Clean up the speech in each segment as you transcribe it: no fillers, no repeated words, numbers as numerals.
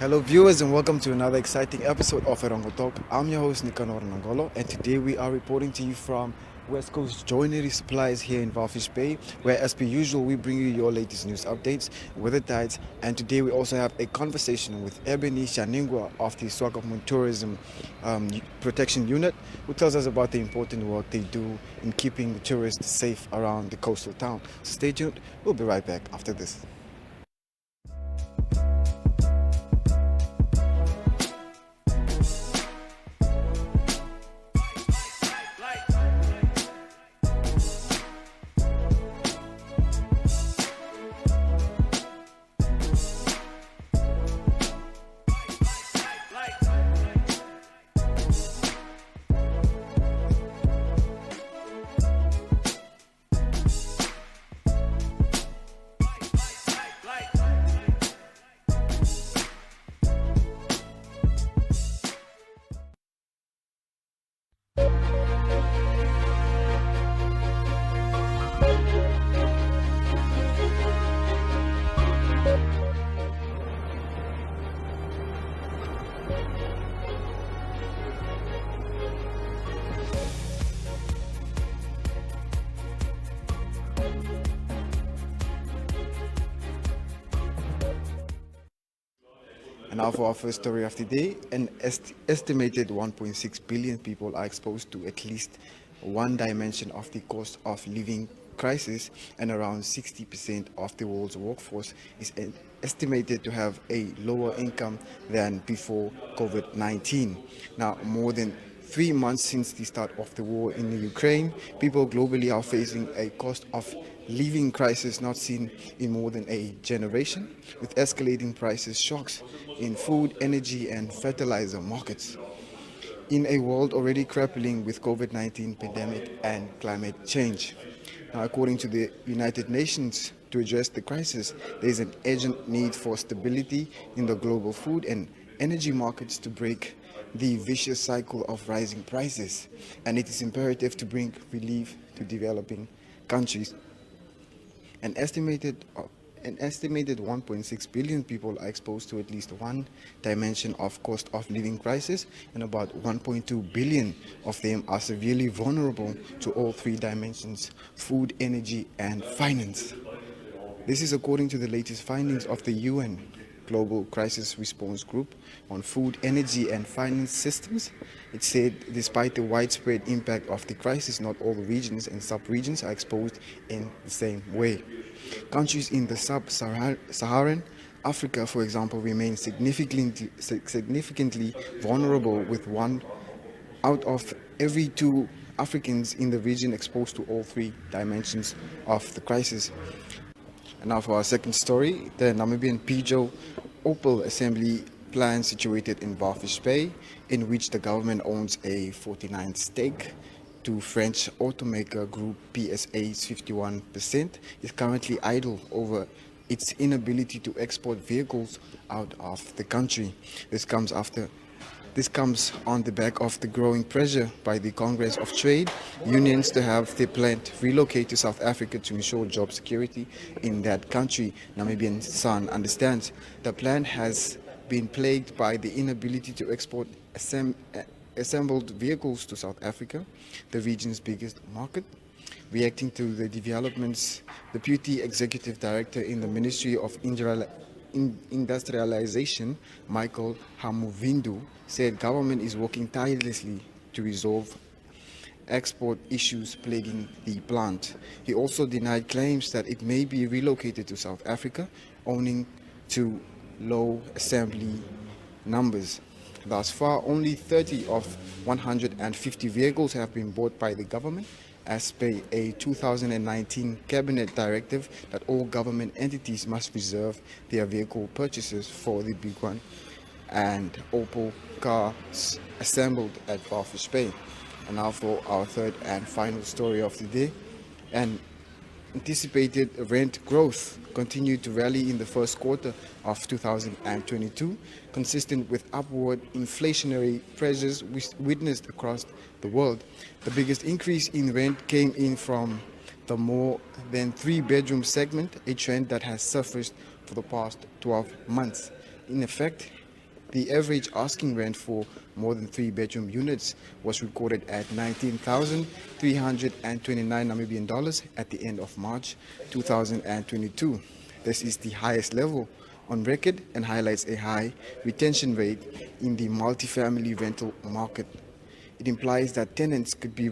Hello, viewers, and welcome to another exciting episode of Erongo Talk. I'm your host, Nicanor Nangolo, and today we are reporting to you from West Coast Joinery Supplies here in Walvis Bay, where, as per usual, we bring you your latest news updates, weather tides, and today we also have a conversation with Ebony Shaningwa of the Swakopmund Tourism Protection Unit, who tells us about the important work they do in keeping tourists safe around the coastal town. So stay tuned, we'll be right back after this. And now for our first story of the day, an estimated 1.6 billion people are exposed to at least one dimension of the cost of living crisis, and around 60% of the world's workforce is estimated to have a lower income than before COVID-19. Now, more than 3 months since the start of the war in the Ukraine, people globally are facing a cost of living crisis not seen in more than a generation, with escalating prices shocks in food, energy, and fertilizer markets. In a world already grappling with COVID-19 pandemic and climate change. Now, according to the United Nations, to address the crisis, there is an urgent need for stability in the global food and energy markets to break the vicious cycle of rising prices, and it is imperative to bring relief to developing countries. An estimated uh, an estimated 1.6 billion people are exposed to at least one dimension of cost of living crisis, and about 1.2 billion of them are severely vulnerable to all three dimensions: food, energy, and finance. This is according to the latest findings of the UN Global Crisis Response Group on Food, Energy and Finance Systems. It said despite the widespread impact of the crisis, not all regions and sub-regions are exposed in the same way. Countries in the sub-Saharan Africa, for example, remain significantly vulnerable, with one out of every two Africans in the region exposed to all three dimensions of the crisis. And now for our second story, the Namibian Pijo Opel assembly plant situated in Walvis Bay, in which the government owns a 49 stake to French automaker group PSA's 51%, is currently idle over its inability to export vehicles out of the country. This comes on the back of the growing pressure by the Congress of Trade Unions to have the plant relocate to South Africa to ensure job security in that country. Namibian Sun understands the plant has been plagued by the inability to export assembled vehicles to South Africa, the region's biggest market. Reacting to the developments, Deputy Executive Director in the Ministry of Industrialization, Michael Hamuvindu, said government is working tirelessly to resolve export issues plaguing the plant. He also denied claims that it may be relocated to South Africa, owing to low assembly numbers. Thus far, only 30 of 150 vehicles have been bought by the government, as per a 2019 cabinet directive that all government entities must reserve their vehicle purchases for the big one and Opel cars assembled at Walvis Bay. And now for our third and final story of the day. And anticipated rent growth continued to rally in the first quarter of 2022, consistent with upward inflationary pressures witnessed across the world. The biggest increase in rent came in from the more than three-bedroom segment, a trend that has surfaced for the past 12 months. In effect, The average asking rent for more than 3-bedroom units was recorded at 19,329 Namibian dollars at the end of March 2022. This is the highest level on record and highlights a high retention rate in the multifamily rental market. It implies that tenants could be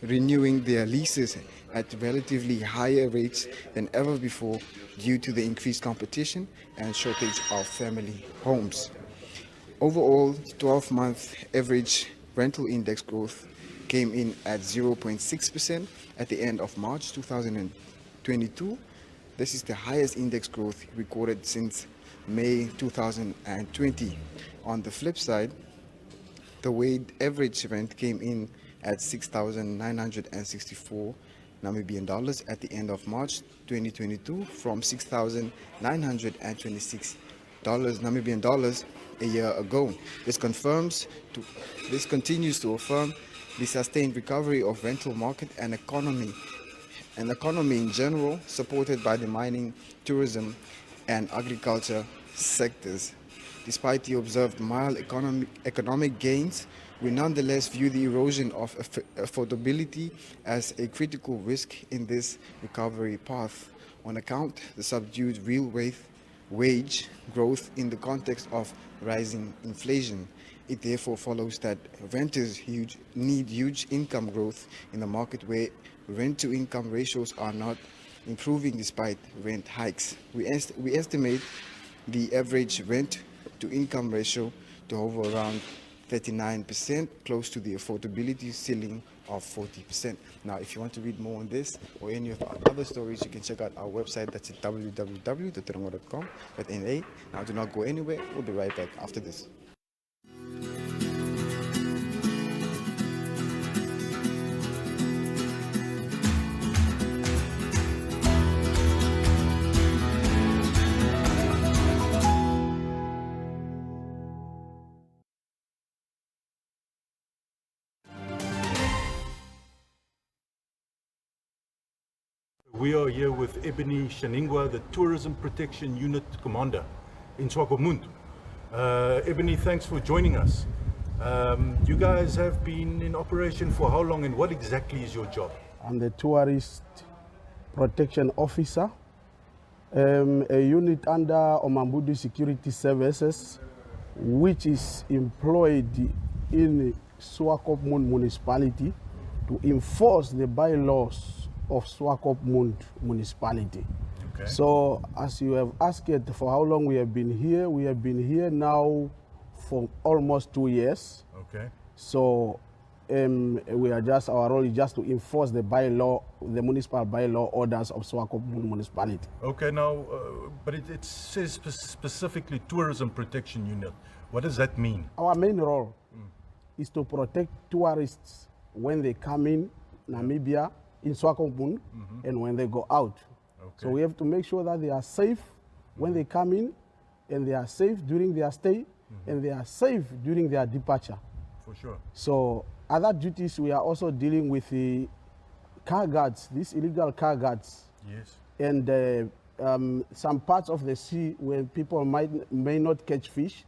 renewing their leases at relatively higher rates than ever before due to the increased competition and shortage of family homes. Overall, 12-month average rental index growth came in at 0.6% at the end of March 2022. This is the highest index growth recorded since May 2020. On the flip side, the weighted average rent came in at 6,964 Namibian dollars at the end of March 2022 from 6,926 Namibian dollars a year ago. This continues to affirm the sustained recovery of rental market and economy in general, supported by the mining, tourism, and agriculture sectors. Despite the observed mild economic gains, we nonetheless view the erosion of affordability as a critical risk in this recovery path on account of the subdued real wage growth in the context of rising inflation. It therefore follows that renters need huge income growth in a market where rent-to-income ratios are not improving despite rent hikes. We estimate the average rent-to-income ratio to hover around 39%, close to the affordability ceiling of 40%. Now, if you want to read more on this or any of our other stories, you can check out our website. That's at www.erongo.com.na. Now, do not go anywhere. We'll be right back after this. We are here with Ebony Shaningwa, the Tourism Protection Unit Commander in Swakopmund. Ebony, thanks for joining us. You guys have been in operation for how long, and what exactly is your job? I'm the Tourist Protection Officer, a unit under Omambudu Security Services, which is employed in Swakopmund Municipality to enforce the bylaws of Swakopmund Municipality. Okay. So, as you have asked for how long we have been here now for almost 2 years. Okay. So, our role is just to enforce the bylaw, the municipal bylaw orders of Swakopmund Municipality. Okay, now, but it says specifically Tourism Protection Unit. What does that mean? Our main role is to protect tourists when they come in Namibia, in Swakopmund, and when they go out. Okay. So we have to make sure that they are safe when they come in, and they are safe during their stay, and they are safe during their departure. For sure. So other duties, we are also dealing with the car guards, these illegal car guards. Yes. And some parts of the sea where people may not catch fish,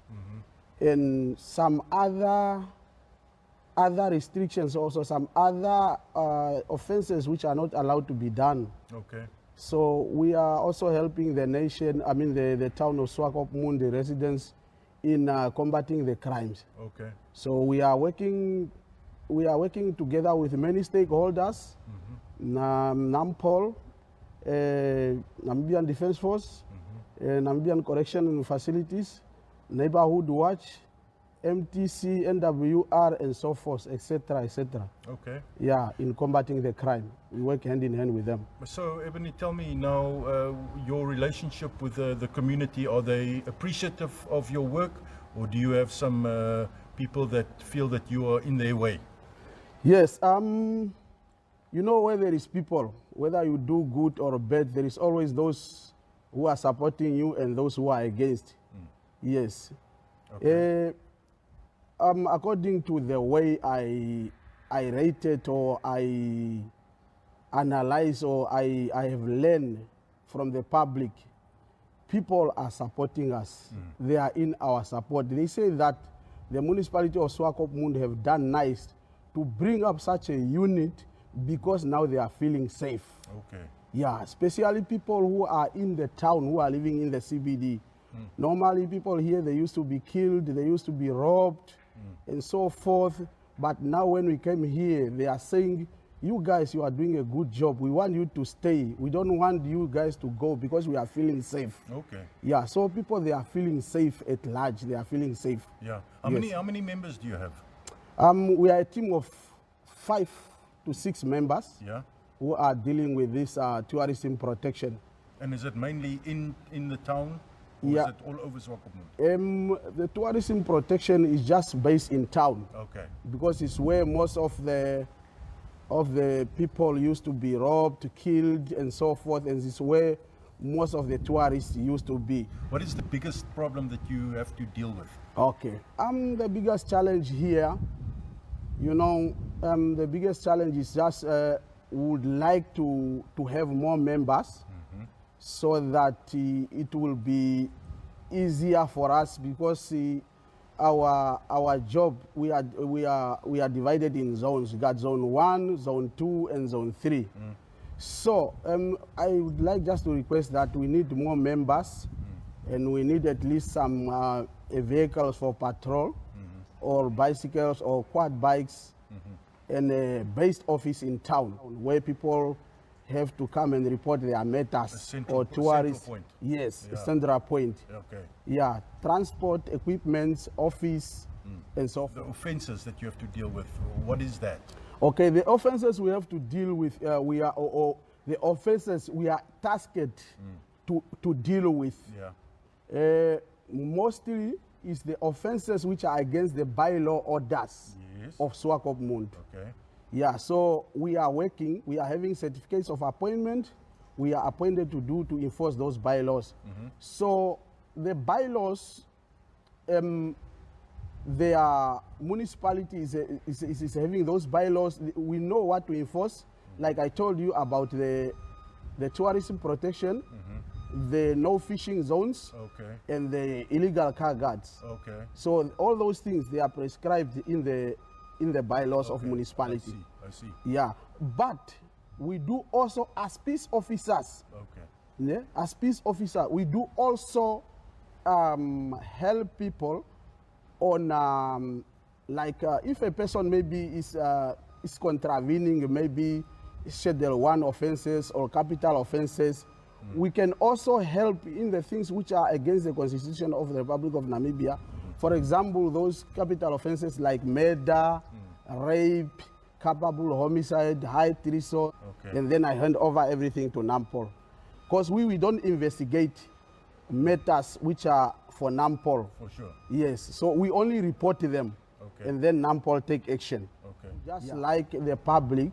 and some other restrictions, also some other offenses which are not allowed to be done. Okay. So we are also helping the nation, the town of Swakopmund, the residents, in combating the crimes. Okay. So we are working together with many stakeholders, NAMPOL, Namibian Defense Force, Namibian Correction Facilities, Neighborhood Watch, MTC, NWR, and so forth, etc., etc. Okay. Yeah, in combating the crime. We work hand in hand with them. So, Ebony, tell me now, your relationship with the community, are they appreciative of your work, or do you have some people that feel that you are in their way? Yes, you know, where there is people, whether you do good or bad, there is always those who are supporting you and those who are against. Yes. Okay. According to the way I rate it, or I analyze, or I have learned from the public, people are supporting us. They are in our support. They say that the municipality of Swakopmund have done nice to bring up such a unit because now they are feeling safe. Okay. Yeah, especially people who are in the town, who are living in the CBD. Normally people here, they used to be killed, they used to be robbed, and so forth. But now when we came here, they are saying, you guys, you are doing a good job. We want you to stay. We don't want you guys to go because we are feeling safe. Okay. Yeah, so people, they are feeling safe at large. They are feeling safe. Yeah. Yes. How many members do you have? We are a team of 5 to 6 members Yeah. who are dealing with this tourism protection. And is it mainly in the town? Or Yeah. is it all over Swakopmund? The tourism protection is just based in town Okay. because it's where most of the people used to be robbed, killed, and so forth, and it's where most of the tourists used to be. What is the biggest problem that you have to deal with? Okay. The biggest challenge here, the biggest challenge is just would like to have more members so that it will be easier for us because our job, we are divided in zones. We got zone 1, zone 2, and zone 3. So I would like just to request that we need more members and we need at least some vehicles for patrol or bicycles or quad bikes and a based office in town where people have to come and report their matters or tourists. Central point. Yes, Yeah. a central point. Okay. Yeah, transport, equipment, office, and so The forth. offences that you have to deal with, what is that? Okay, the offenses we have to deal with, the offenses we are tasked to deal with. Yeah. Mostly is the offenses which are against the bylaw orders Yes. of Swakopmund. Okay. Yeah, so we are working, we are having certificates of appointment, we are appointed to enforce those bylaws. So the bylaws, their municipality is having those bylaws. We know what to enforce. Like I told you about the tourism protection, the no fishing zones, Okay. and the illegal car guards. Okay. So all those things, they are prescribed in the bylaws of Okay. municipality. I see. Yeah, but we do also as peace officers. Okay. Yeah, as peace officer, we do also help people on if a person maybe is contravening maybe Schedule 1 offenses or capital offenses, we can also help in the things which are against the Constitution of the Republic of Namibia. For example, those capital offenses like murder, rape, culpable homicide, high treason, Okay. and then I hand over everything to NAMPOL. Because we don't investigate matters which are for NAMPOL. For sure. Yes, so we only report them, Okay. and then NAMPOL take action. Okay. Just like the public,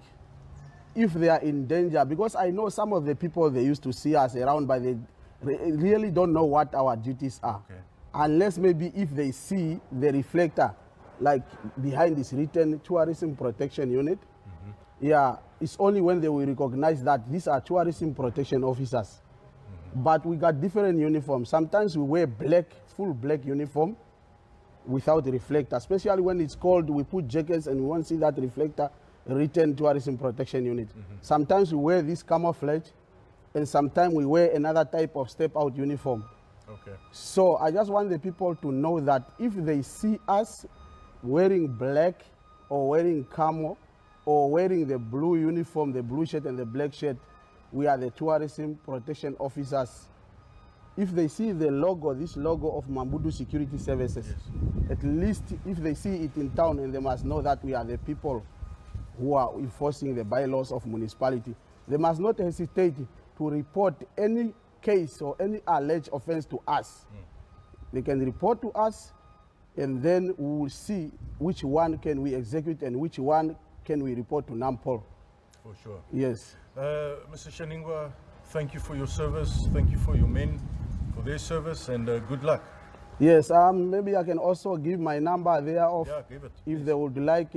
if they are in danger, because I know some of the people, they used to see us around, but they really don't know what our duties are. Okay. Unless maybe if they see the reflector, like behind this written Tourism Protection Unit, yeah, it's only when they will recognize that these are tourism protection officers. But we got different uniforms. Sometimes we wear black, full black uniform without reflector, especially when it's cold, we put jackets and we won't see that reflector written Tourism Protection Unit. Sometimes we wear this camouflage, and sometimes we wear another type of step-out uniform. Okay. So I just want the people to know that if they see us wearing black or wearing camo or wearing the blue uniform, the blue shirt and the black shirt, we are the tourism protection officers. If they see the logo, this logo of Mambudu Security Services, at least if they see it in town, and they must know that we are the people who are enforcing the bylaws of municipality. They must not hesitate to report any case or any alleged offense to us. They can report to us, and then we will see which one can we execute and which one can we report to NAMPOL. For sure. Yes. Mr. Shaningwa, thank you for your service. Thank you for your men, for their service, and good luck. Yes, maybe I can also give my number there of, Yeah, give it. if they would like,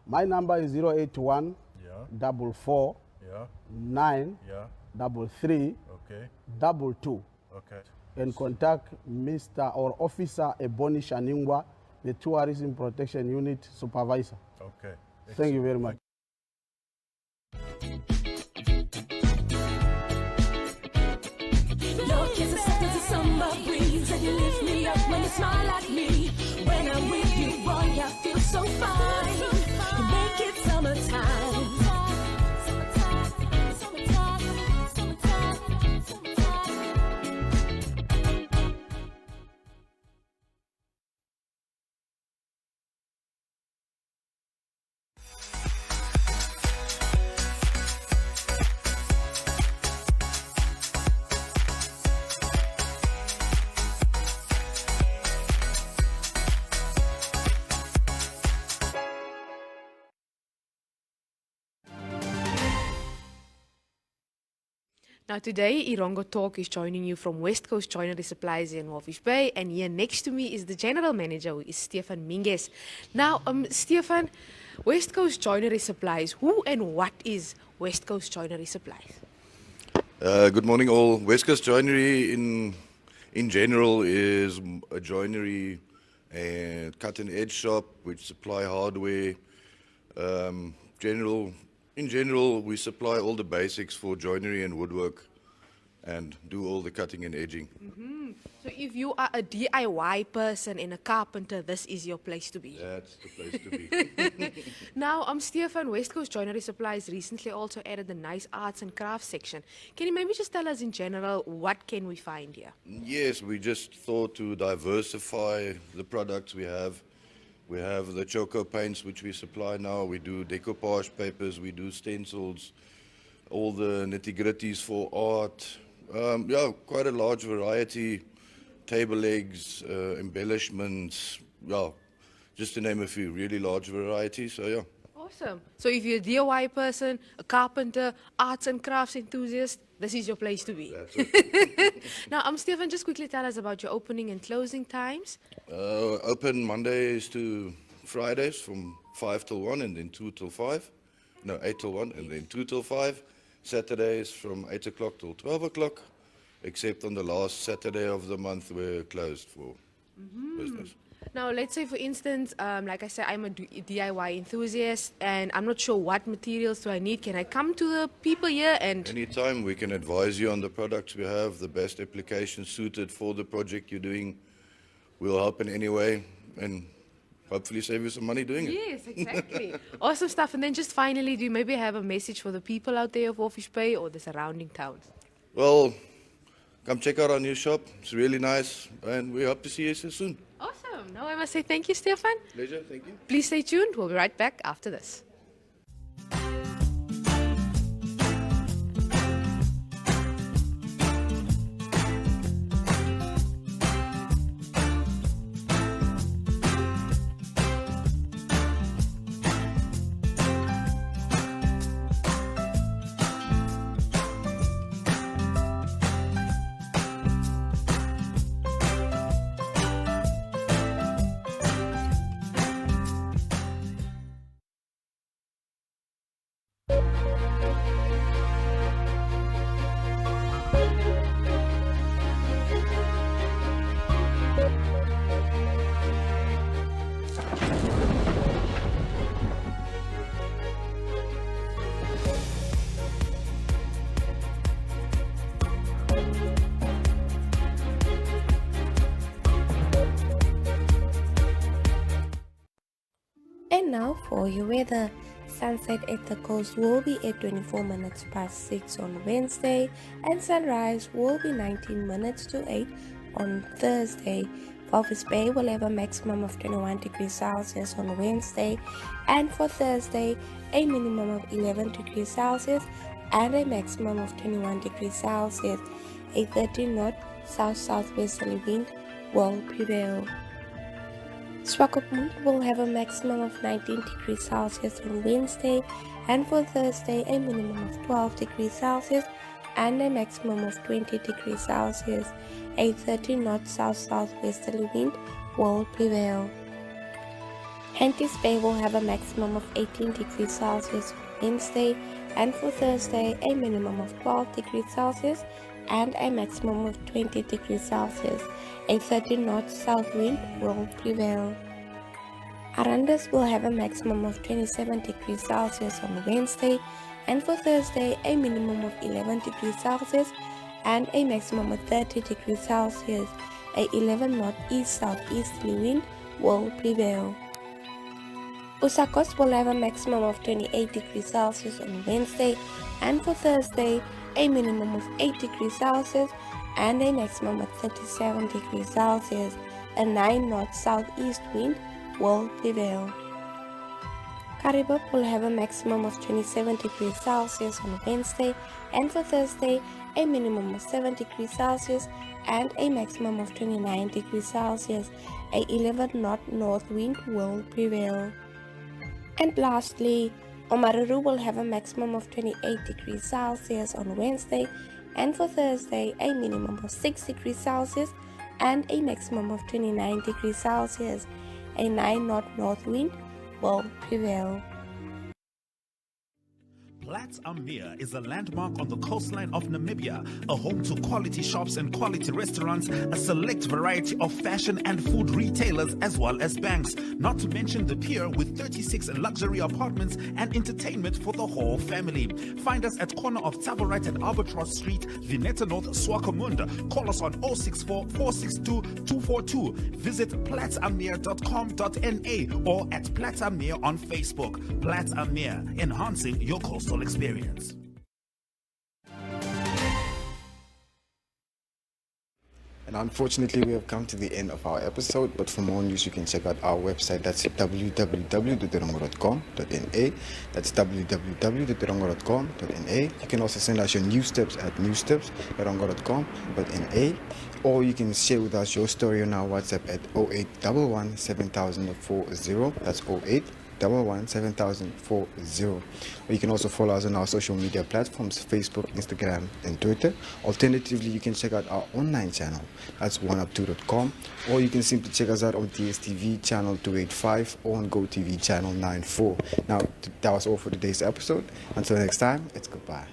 my number is 081 Yeah, 44 yeah, 9 yeah. 33 Okay. 22. Okay. and contact Mr. or Officer Ebony Shaningwa, the Tourism Protection Unit Supervisor. Okay. Thank you very much. Your kiss is soft as a summer breeze, and you lift me up when you smile at me. When I'm with you, boy, I feel so fine. You make it summertime. Now today, Erongo Talk is joining you from West Coast Joinery Supplies in Walvis Bay, and here next to me is the General Manager, who is Stefan Minges. Now, Stefan, West Coast Joinery Supplies, who and what is West Coast Joinery Supplies? Good morning all. West Coast Joinery in general is a joinery and cut and edge shop which supply hardware. In general, we supply all the basics for joinery and woodwork and do all the cutting and edging. So if you are a DIY person and a carpenter, this is your place to be. That's the place to be. Now, Stefan, West Coast Joinery Supplies recently also added the nice arts and crafts section. Can you maybe just tell us in general, what can we find here? Yes, we just thought to diversify the products we have. We have the choco paints which we supply now. We do decoupage papers, we do stencils, all the nitty-gritties for art. Yeah, quite a large variety. Table legs, embellishments, yeah, just to name a few, really large variety, so yeah. Awesome. So if you're a DIY person, a carpenter, arts and crafts enthusiast, this is your place to be. That's it. Now, Stefan, just quickly tell us about your opening and closing times. Open Mondays to Fridays from 5 till 1 and then 2 till 5. No, 8 till 1 and then 2 till 5. Saturdays from 8 o'clock till 12 o'clock, except on the last Saturday of the month we're closed for business. Now, let's say, for instance, like I said, I'm a DIY enthusiast, and I'm not sure what materials do I need. Can I come to the people here and... Anytime we can advise you on the products we have, the best application suited for the project you're doing. We'll help in any way and hopefully save you some money doing it. Yes, exactly. Awesome stuff. And then just finally, do you maybe have a message for the people out there of Walvis Bay or the surrounding towns? Well, come check out our new shop. It's really nice and we hope to see you soon. Awesome. Now I must say thank you, Stefan. Pleasure, thank you. Please stay tuned. We'll be right back after this. And now for your weather. Sunset at the coast will be at 24 minutes past 6 on Wednesday, and sunrise will be 19 minutes to 8 on Thursday. Walvis Bay will have a maximum of 21 degrees Celsius on Wednesday, and for Thursday a minimum of 11 degrees Celsius and a maximum of 21 degrees Celsius. A 13 knot south-southwesterly wind will prevail. Swakopmund will have a maximum of 19 degrees Celsius on Wednesday, and for Thursday a minimum of 12 degrees Celsius and a maximum of 20 degrees Celsius. A 13 knot south-southwesterly wind will prevail. Henties Bay will have a maximum of 18 degrees Celsius on Wednesday, and for Thursday a minimum of 12 degrees Celsius and a maximum of 20 degrees Celsius. A 30 knot south wind will prevail. Arandis will have a maximum of 27 degrees Celsius on Wednesday, and for Thursday a minimum of 11 degrees Celsius and a maximum of 30 degrees Celsius. A 11 knot east-southeasterly wind will prevail. Usakos will have a maximum of 28 degrees Celsius on Wednesday, and for Thursday a minimum of 8 degrees Celsius and a maximum of 37 degrees Celsius. A 9 knot southeast wind will prevail. Karibop will have a maximum of 27 degrees Celsius on Wednesday, and for Thursday a minimum of 7 degrees Celsius and a maximum of 29 degrees Celsius. A 11 knot north wind will prevail. And lastly, Omaruru will have a maximum of 28 degrees Celsius on Wednesday, and for Thursday a minimum of 6 degrees Celsius and a maximum of 29 degrees Celsius. A 9 knot north wind will prevail. Platz Amir is a landmark on the coastline of Namibia, a home to quality shops and quality restaurants, a select variety of fashion and food retailers, as well as banks, not to mention the pier with 36 luxury apartments and entertainment for the whole family. Find us at corner of Tabarat and Albatross Street, Vineta North, Swakopmund. Call us on 064 462 242. Visit platzamir.com.na or at Platz Amir on Facebook. Platz Amir, enhancing your coastal experience. And unfortunately, we have come to the end of our episode, but for more news, you can check out our website. That's www.erongo.com.na. That's www.erongo.com.na. You can also send us your news tips at newstips@erongo.com.na, or you can share with us your story on our WhatsApp at 0811 7040. That's 0811 7040. Or you can also follow us on our social media platforms, Facebook, Instagram, and Twitter. Alternatively, you can check out our online channel. That's oneup2.com, or you can simply check us out on DSTV channel 285 or on GoTV channel 94. Now, that was all for today's episode. Until next time, it's goodbye.